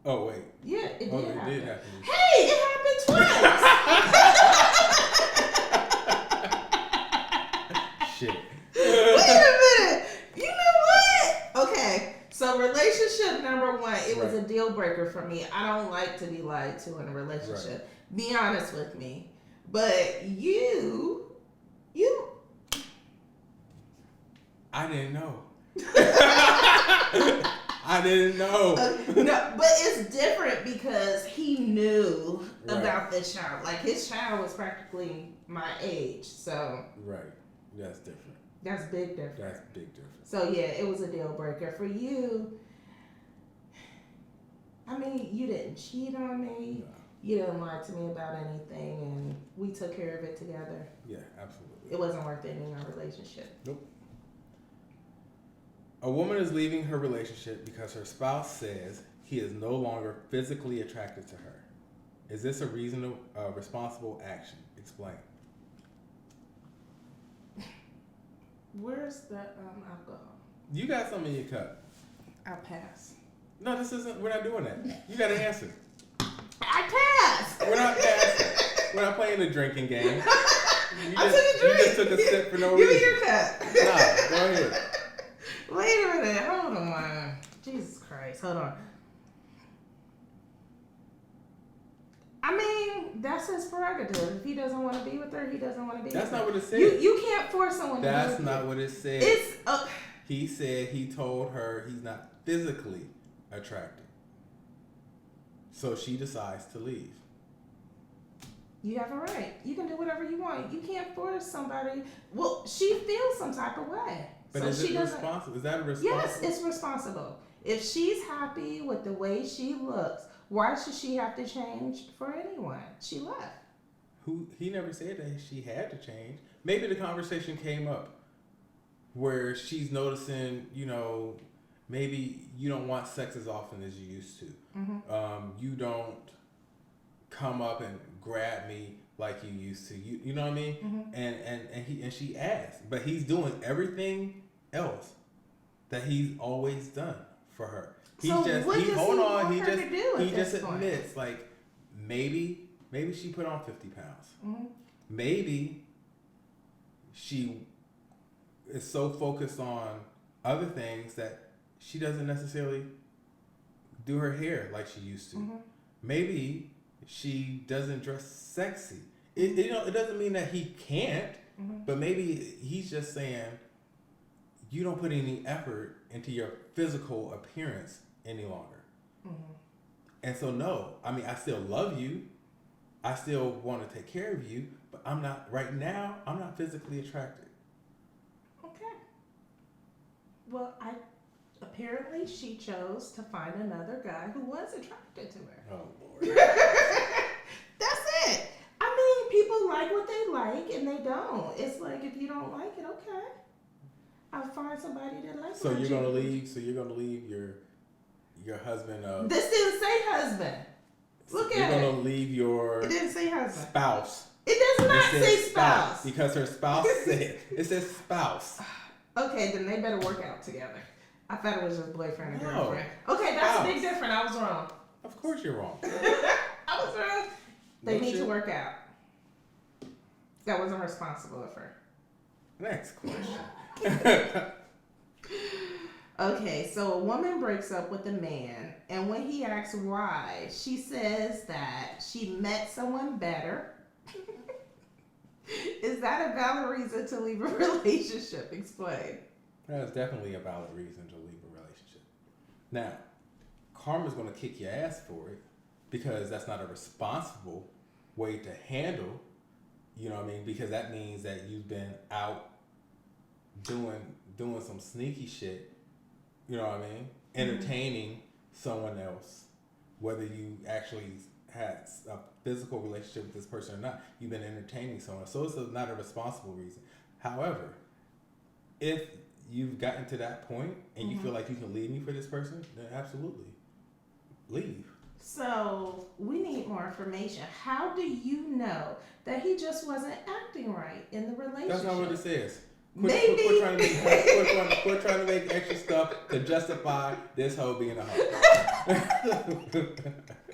Speaker 1: Oh, wait.
Speaker 2: Yeah, it did happen.
Speaker 1: Did happen.
Speaker 2: Hey, it happened twice.
Speaker 1: Shit.
Speaker 2: Wait a minute. You know what? Okay. So relationship number one, it was a deal breaker for me. I don't like to be lied to in a relationship. Right. Be honest with me. But you.
Speaker 1: I didn't know. I didn't know.
Speaker 2: No, but it's different because he knew about this child. Like, his child was practically my age, so.
Speaker 1: Right. That's different.
Speaker 2: That's big difference.
Speaker 1: That's big difference.
Speaker 2: So, yeah, it was a deal breaker. For you, I mean, you didn't cheat on me. No. You didn't lie to me about anything, and we took care of it together.
Speaker 1: Yeah, absolutely.
Speaker 2: It wasn't worth ending our relationship.
Speaker 1: Nope. A woman is leaving her relationship because her spouse says he is no longer physically attracted to her. Is this a reasonable, responsible action? Explain.
Speaker 2: Where's the alcohol?
Speaker 1: You got some in your cup.
Speaker 2: I'll pass.
Speaker 1: No, we're not doing that. You got to answer.
Speaker 2: I pass.
Speaker 1: We're not passing. We're not playing the drinking game. You
Speaker 2: just
Speaker 1: took a sip for no
Speaker 2: reason.
Speaker 1: reason.
Speaker 2: Give me your cup.
Speaker 1: Nah, go ahead.
Speaker 2: Wait a minute. Hold on. Jesus Christ. Hold on. I mean, that's his prerogative. If he doesn't want to be with her, he doesn't want to be with her.
Speaker 1: That's not what it said.
Speaker 2: You can't force someone to be with you.
Speaker 1: That's not what it said. He said he told her he's not physically attracted. So she decides to leave.
Speaker 2: You have a right. You can do whatever you want. You can't force somebody. Well, she feels some type of way.
Speaker 1: But
Speaker 2: so
Speaker 1: is it responsible? Is that a responsible?
Speaker 2: Yes, it's responsible. If she's happy with the way she looks, why should she have to change for anyone? She left.
Speaker 1: He never said that she had to change. Maybe the conversation came up where she's noticing, maybe you don't want sex as often as you used to. Mm-hmm. You don't come up and grab me like you used to. You know what I mean? Mm-hmm. And she asked, but he's doing everything else that he's always done for her. He just admits, like, maybe she put on 50 pounds. Mm-hmm. Maybe she is so focused on other things that she doesn't necessarily do her hair like she used to. Mm-hmm. Maybe she doesn't dress sexy. It doesn't mean that he can't, but maybe he's just saying you don't put any effort into your physical appearance any longer. Mm-hmm. And so, no, I mean, I still love you. I still want to take care of you, but I'm not physically attracted.
Speaker 2: Okay. Well, apparently she chose to find another guy who was attracted to her.
Speaker 1: Oh Lord.
Speaker 2: That's it. I mean, people like what they like, and they don't. It's like if you don't like it, okay. I'll find somebody that likes it.
Speaker 1: So you're gonna leave. So you're gonna leave your husband.
Speaker 2: This didn't say husband. Look
Speaker 1: You're
Speaker 2: at
Speaker 1: gonna
Speaker 2: it.
Speaker 1: leave your
Speaker 2: It didn't say husband.
Speaker 1: spouse.
Speaker 2: It does not
Speaker 1: It
Speaker 2: say
Speaker 1: says
Speaker 2: spouse.
Speaker 1: because her spouse said it says spouse.
Speaker 2: Okay, then they better work out together. I thought it was just boyfriend and
Speaker 1: No.
Speaker 2: girlfriend. Okay, that's a
Speaker 1: Spouse.
Speaker 2: big difference. I was wrong.
Speaker 1: Of course you're wrong.
Speaker 2: I was wrong. They
Speaker 1: No
Speaker 2: need to
Speaker 1: shit.
Speaker 2: work out. That wasn't responsible of her.
Speaker 1: Next question.
Speaker 2: Okay, so a woman breaks up with a man, and when he asks why, she says that she met someone better. Is that a valid reason to leave a relationship? Explain.
Speaker 1: That is definitely a valid reason to leave a relationship. Now, karma's gonna kick your ass for it because that's not a responsible way to handle. You know what I mean? Because that means that you've been out doing some sneaky shit. You know what I mean? Entertaining someone else, whether you actually had a physical relationship with this person or not, you've been entertaining someone. So it's not a responsible reason. However, if you've gotten to that point and you feel like you can leave me for this person, then absolutely leave.
Speaker 2: So we need more information. How do you know that he just wasn't acting right in the relationship?
Speaker 1: That's not what it says.
Speaker 2: Maybe.
Speaker 1: Quit trying to make extra stuff to justify this hoe being a hoe.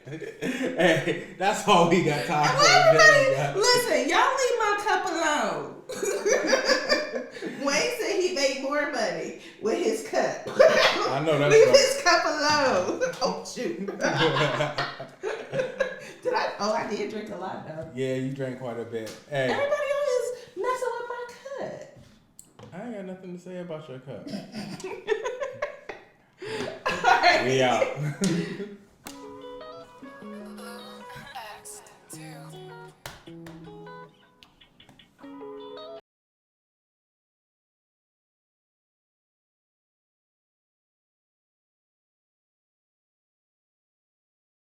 Speaker 1: Hey, that's all we got time for.
Speaker 2: Everybody, listen, y'all leave my cup alone. Wayne said he made more money with his cup.
Speaker 1: I know that's
Speaker 2: leave
Speaker 1: right.
Speaker 2: his cup alone. Oh shoot. Did I? Oh, I did drink a lot though.
Speaker 1: Yeah, you drank quite a bit. Hey,
Speaker 2: Everybody always messing with my cup.
Speaker 1: I ain't got nothing to say about your cup.
Speaker 2: All right.
Speaker 1: We out.